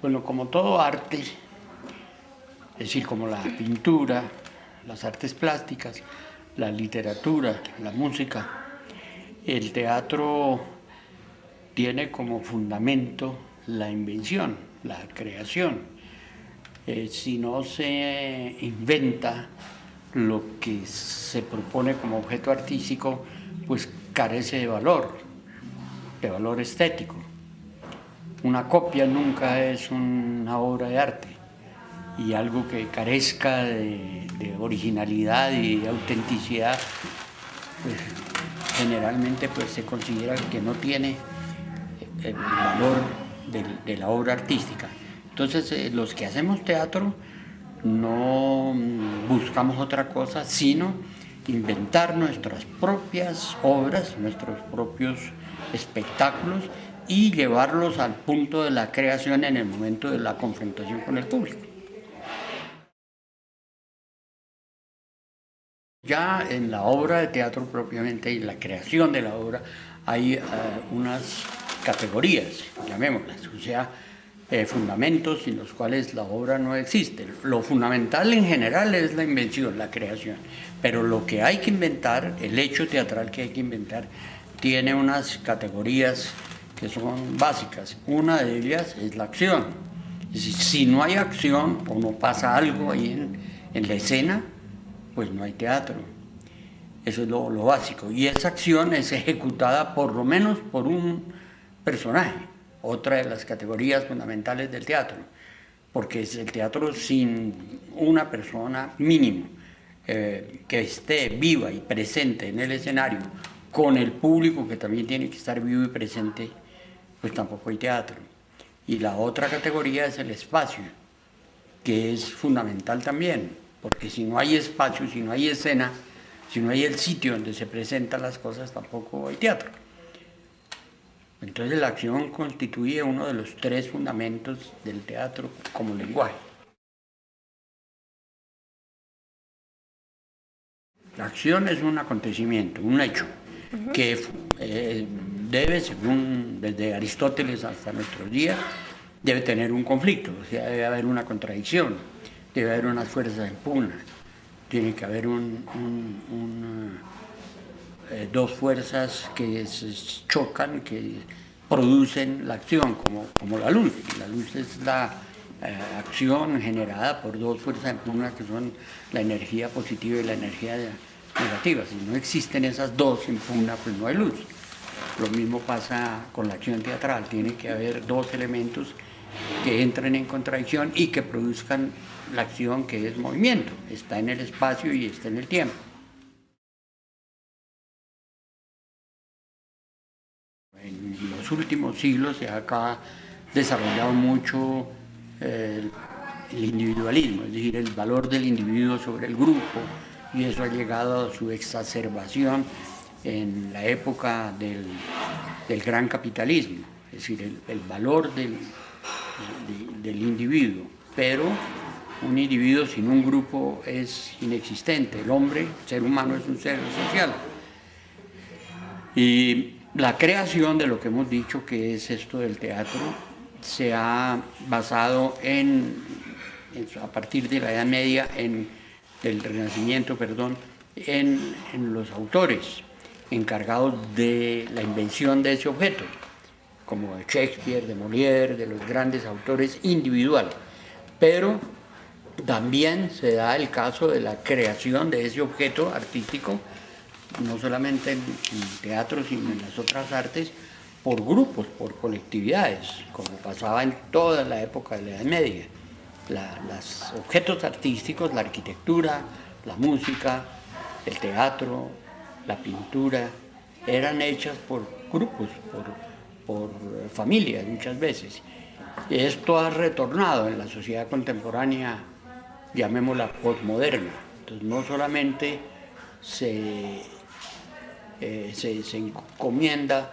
Bueno, como todo arte, es decir, como la pintura, las artes plásticas, la literatura, la música, el teatro tiene como fundamento la invención, la creación. Si no se inventa lo que se propone como objeto artístico, pues carece de valor estético. Una copia nunca es una obra de arte, y algo que carezca de originalidad y de autenticidad, pues, generalmente pues, se considera que no tiene el valor de la obra artística. Entonces, los que hacemos teatro no buscamos otra cosa sino inventar nuestras propias obras, nuestros propios espectáculos, y llevarlos al punto de la creación en el momento de la confrontación con el público. Ya en la obra de teatro propiamente y la creación de la obra hay unas categorías, llamémoslas, o sea, fundamentos sin los cuales la obra no existe. Lo fundamental en general es la invención, la creación, pero lo que hay que inventar, el hecho teatral que hay que inventar, tiene unas categorías que son básicas. Una de ellas es la acción. Es decir, si no hay acción o no pasa algo ahí en la escena, pues no hay teatro. Eso es lo básico. Y esa acción es ejecutada por lo menos por un personaje, otra de las categorías fundamentales del teatro, porque es el teatro sin una persona mínimo que esté viva y presente en el escenario, con el público que también tiene que estar vivo y presente, pues tampoco hay teatro. Y la otra categoría es el espacio, que es fundamental también, porque si no hay espacio, si no hay escena, si no hay el sitio donde se presentan las cosas, tampoco hay teatro. Entonces la acción constituye uno de los tres fundamentos del teatro como lenguaje. La acción es un acontecimiento, un hecho, que debe, según desde Aristóteles hasta nuestros días, debe tener un conflicto, o sea, debe haber una contradicción, debe haber unas fuerzas en pugna, tiene que haber dos fuerzas que se chocan, que producen la acción, como la luz. La luz es la acción generada por dos fuerzas en pugna, que son la energía positiva y la energía negativa. Si no existen esas dos en pugna, pues no hay luz. Lo mismo pasa con la acción teatral, tiene que haber dos elementos que entren en contradicción y que produzcan la acción, que es movimiento, está en el espacio y está en el tiempo. En los últimos siglos se ha desarrollado mucho el individualismo, es decir, el valor del individuo sobre el grupo, y eso ha llegado a su exacerbación en la época del gran capitalismo, es decir, el valor del individuo, pero un individuo sin un grupo es inexistente. El hombre, el ser humano, es un ser social. Y la creación de lo que hemos dicho que es esto del teatro se ha basado a partir de la Edad Media, del Renacimiento, perdón, en los autores encargados de la invención de ese objeto, como de Shakespeare, de Molière, de los grandes autores individuales. Pero también se da el caso de la creación de ese objeto artístico, no solamente en teatro, sino en las otras artes, por grupos, por colectividades, como pasaba en toda la época de la Edad Media. Los objetos artísticos, la arquitectura, la música, el teatro, la pintura, eran hechas por grupos, por familias muchas veces. Esto ha retornado en la sociedad contemporánea, llamémosla posmoderna. Entonces no solamente se encomienda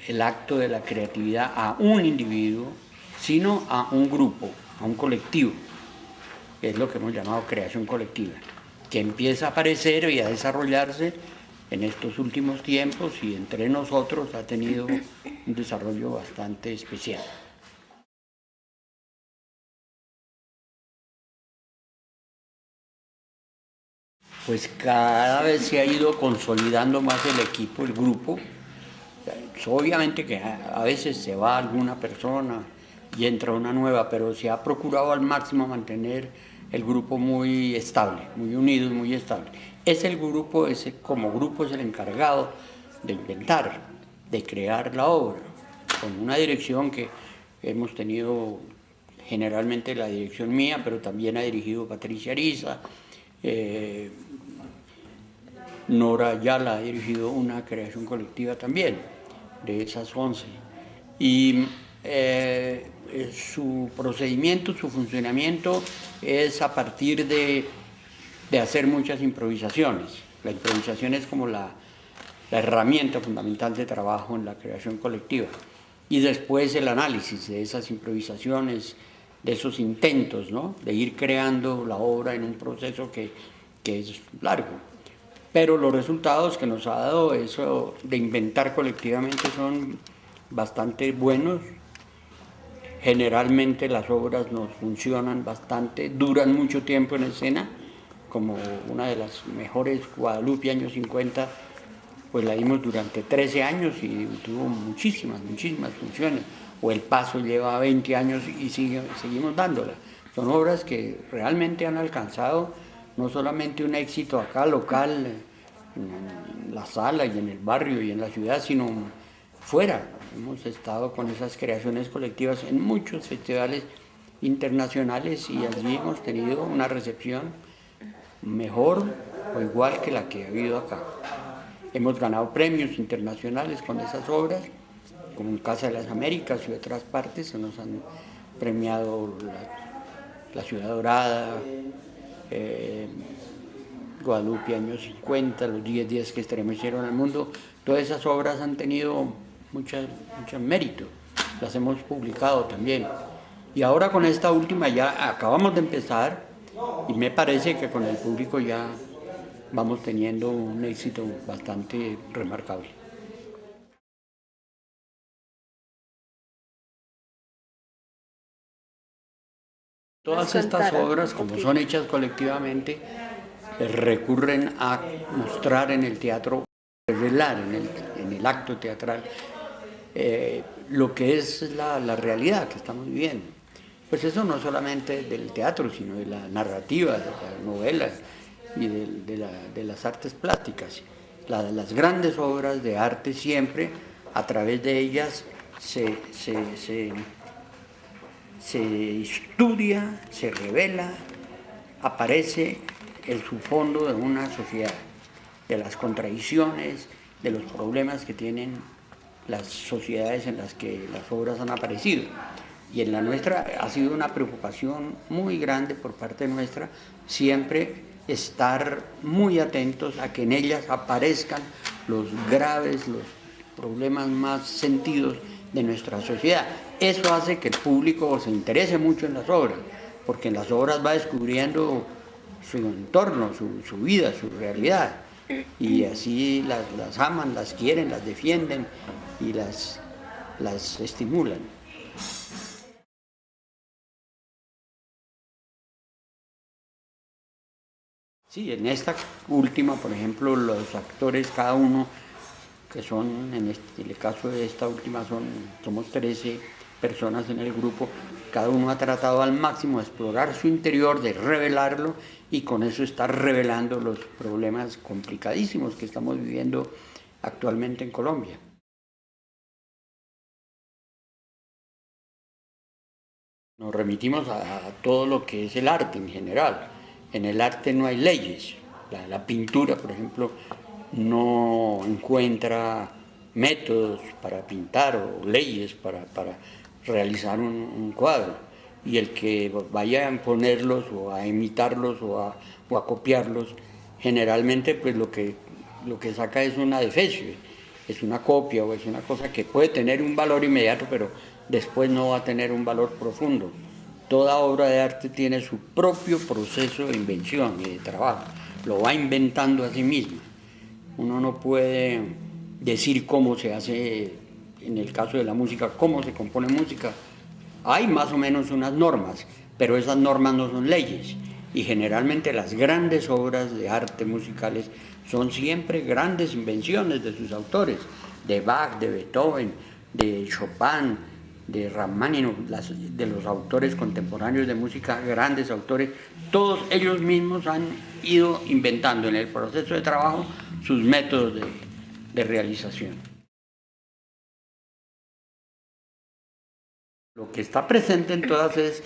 el acto de la creatividad a un individuo, sino a un grupo, a un colectivo, que es lo que hemos llamado creación colectiva, que empieza a aparecer y a desarrollarse en estos últimos tiempos, y entre nosotros ha tenido un desarrollo bastante especial. Pues cada vez se ha ido consolidando más el equipo, el grupo. Obviamente que a veces se va alguna persona y entra una nueva, pero se ha procurado al máximo mantener el grupo muy estable, muy unido, muy estable. Como grupo es el encargado de inventar, de crear la obra, con una dirección que hemos tenido generalmente la dirección mía, pero también ha dirigido Patricia Ariza, Nora Ayala ha dirigido una creación colectiva también, de esas 11. Y su procedimiento, su funcionamiento es a partir de hacer muchas improvisaciones. La improvisación es como la herramienta fundamental de trabajo en la creación colectiva. Y después el análisis de esas improvisaciones, de esos intentos, ¿no?, de ir creando la obra en un proceso que es largo. Pero los resultados que nos ha dado eso de inventar colectivamente son bastante buenos. Generalmente las obras nos funcionan bastante, duran mucho tiempo en escena, como una de las mejores, Guadalupe, años 50, pues la dimos durante 13 años y tuvo muchísimas funciones. O El Paso lleva 20 años y seguimos dándola. Son obras que realmente han alcanzado no solamente un éxito acá local, en la sala y en el barrio y en la ciudad, sino fuera. Hemos estado con esas creaciones colectivas en muchos festivales internacionales y allí hemos tenido una recepción mejor o igual que la que ha habido acá. Hemos ganado premios internacionales con esas obras, como en Casa de las Américas y otras partes. Se nos han premiado la Ciudad Dorada, Guadalupe, años 50, los 10 días que estremecieron al mundo. Todas esas obras han tenido mucho mérito, las hemos publicado también. Y ahora con esta última ya acabamos de empezar y me parece que con el público ya vamos teniendo un éxito bastante remarcable. Todas estas obras, como son hechas colectivamente, recurren a mostrar en el teatro, revelar en el acto teatral lo que es la realidad que estamos viviendo. Pues eso no solamente del teatro, sino de la narrativa, de las novelas y de las artes plásticas. Las grandes obras de arte siempre, a través de ellas, se estudia, se revela, aparece el subfondo de una sociedad, de las contradicciones, de los problemas que tienen las sociedades en las que las obras han aparecido. Y en la nuestra ha sido una preocupación muy grande por parte nuestra siempre estar muy atentos a que en ellas aparezcan los graves, los problemas más sentidos de nuestra sociedad. Eso hace que el público se interese mucho en las obras, porque en las obras va descubriendo su entorno, su vida, su realidad, y así las aman, las quieren, las defienden y las estimulan. Sí, en esta última, por ejemplo, los actores, cada uno, que son, en el caso de esta última, somos 13 personas en el grupo, cada uno ha tratado al máximo de explorar su interior, de revelarlo, y con eso está revelando los problemas complicadísimos que estamos viviendo actualmente en Colombia. Nos remitimos a todo lo que es el arte en general. En el arte no hay leyes. La pintura, por ejemplo, no encuentra métodos para pintar o leyes para realizar un cuadro. Y el que vaya a imponerlos o a imitarlos o a copiarlos, generalmente pues lo que saca es una defecio, es una copia o es una cosa que puede tener un valor inmediato, pero después no va a tener un valor profundo. Toda obra de arte tiene su propio proceso de invención y de trabajo, lo va inventando a sí misma. Uno no puede decir cómo se hace, en el caso de la música, cómo se compone música. Hay más o menos unas normas, pero esas normas no son leyes. Y generalmente las grandes obras de arte musicales son siempre grandes invenciones de sus autores, de Bach, de Beethoven, de Chopin, de Rachmaninoff, de los autores contemporáneos de música, grandes autores. Todos ellos mismos han ido inventando en el proceso de trabajo sus métodos de realización. Lo que está presente en todas es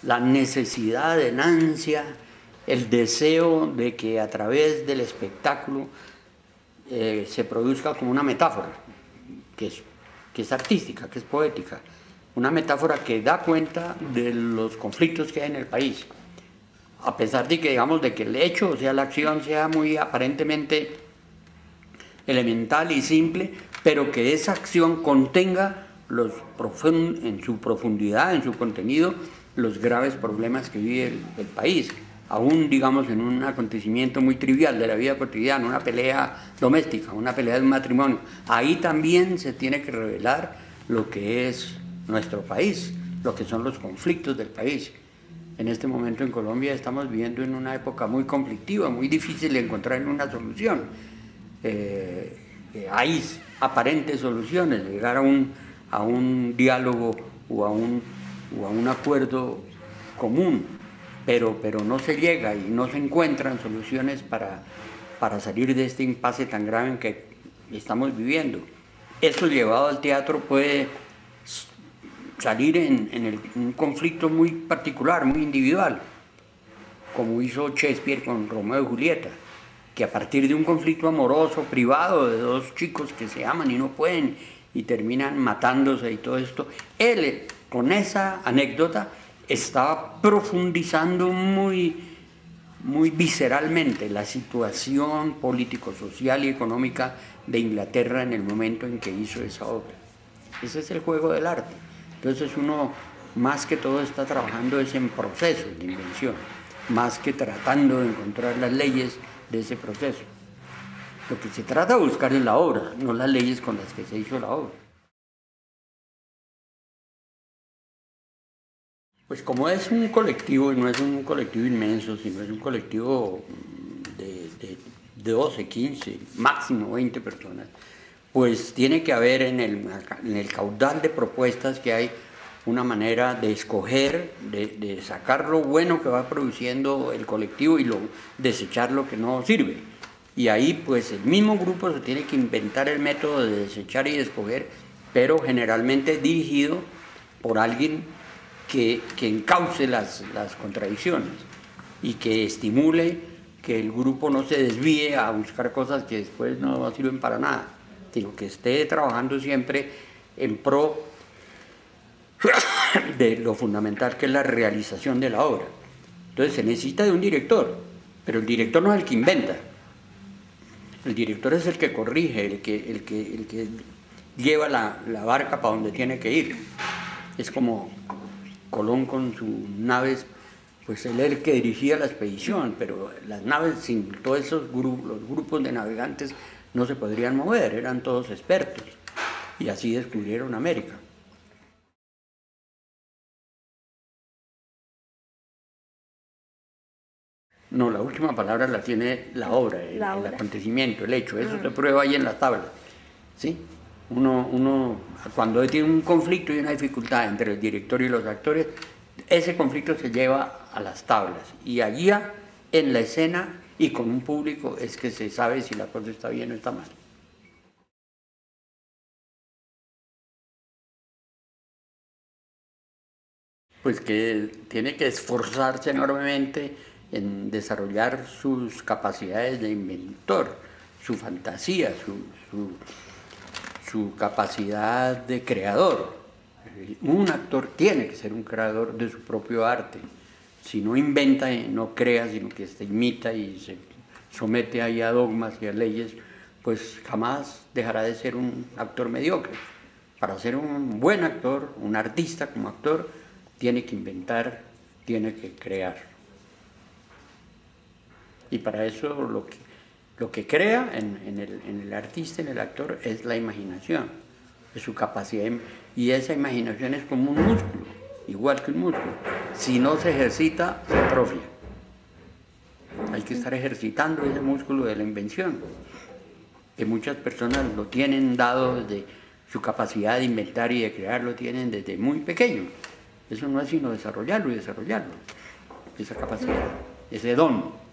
la necesidad, el ansia, el deseo de que a través del espectáculo se produzca como una metáfora, que es artística, que es poética, una metáfora que da cuenta de los conflictos que hay en el país, a pesar de que, digamos, de que el hecho, o sea, la acción sea muy aparentemente elemental y simple, pero que esa acción contenga en su profundidad, en su contenido, los graves problemas que vive el país. Aún, digamos, en un acontecimiento muy trivial de la vida cotidiana, una pelea doméstica, una pelea de un matrimonio, ahí también se tiene que revelar lo que es nuestro país, lo que son los conflictos del país. En este momento en Colombia estamos viviendo en una época muy conflictiva, muy difícil de encontrar una solución. Hay aparentes soluciones, llegar a un diálogo o a un acuerdo común, pero no se llega y no se encuentran soluciones para salir de este impasse tan grave en que estamos viviendo. Eso llevado al teatro puede salir en un conflicto muy particular, muy individual, como hizo Shakespeare con Romeo y Julieta, que a partir de un conflicto amoroso, privado, de dos chicos que se aman y no pueden y terminan matándose y todo esto, él con esa anécdota estaba profundizando muy visceralmente la situación político, social y económica de Inglaterra en el momento en que hizo esa obra. Ese es el juego del arte. Entonces uno más que todo está trabajando es en procesos de invención, más que tratando de encontrar las leyes de ese proceso. Lo que se trata de buscar es la obra, no las leyes con las que se hizo la obra. Pues como es un colectivo, y no es un colectivo inmenso, sino es un colectivo de 12, 15, máximo 20 personas, pues tiene que haber en el caudal de propuestas que hay una manera de escoger, de sacar lo bueno que va produciendo el colectivo y desechar lo que no sirve. Y ahí pues el mismo grupo se tiene que inventar el método de desechar y de escoger, pero generalmente dirigido por alguien que encauce las contradicciones y que estimule que el grupo no se desvíe a buscar cosas que después no sirven para nada, sino que esté trabajando siempre en pro de lo fundamental que es la realización de la obra. Entonces se necesita de un director, pero el director no es el que inventa. El director es el que corrige, el que lleva la barca para donde tiene que ir. Es como Colón con sus naves, pues él era el que dirigía la expedición, pero las naves sin todos esos los grupos de navegantes no se podrían mover, eran todos expertos. Y así descubrieron América. No, la última palabra la tiene la obra, el acontecimiento, el hecho. Eso se prueba ahí en las tablas, ¿sí? Uno, cuando tiene un conflicto y una dificultad entre el director y los actores, ese conflicto se lleva a las tablas. Y allí, en la escena y con un público, es que se sabe si la cosa está bien o está mal. Pues que tiene que esforzarse enormemente en desarrollar sus capacidades de inventor, su fantasía, su capacidad de creador. Un actor tiene que ser un creador de su propio arte. Si no inventa y no crea, sino que se imita y se somete ahí a dogmas y a leyes, pues jamás dejará de ser un actor mediocre. Para ser un buen actor, un artista como actor, tiene que inventar, tiene que crear. Y para eso lo que crea en el artista, en el actor, es la imaginación, es su capacidad. Y esa imaginación es como un músculo, igual que un músculo. Si no se ejercita, se atrofia. que estar ejercitando ese músculo de la invención, que muchas personas lo tienen dado desde su capacidad de inventar y de crear, lo tienen desde muy pequeño. Eso no es sino desarrollarlo y desarrollarlo, esa capacidad, ese don.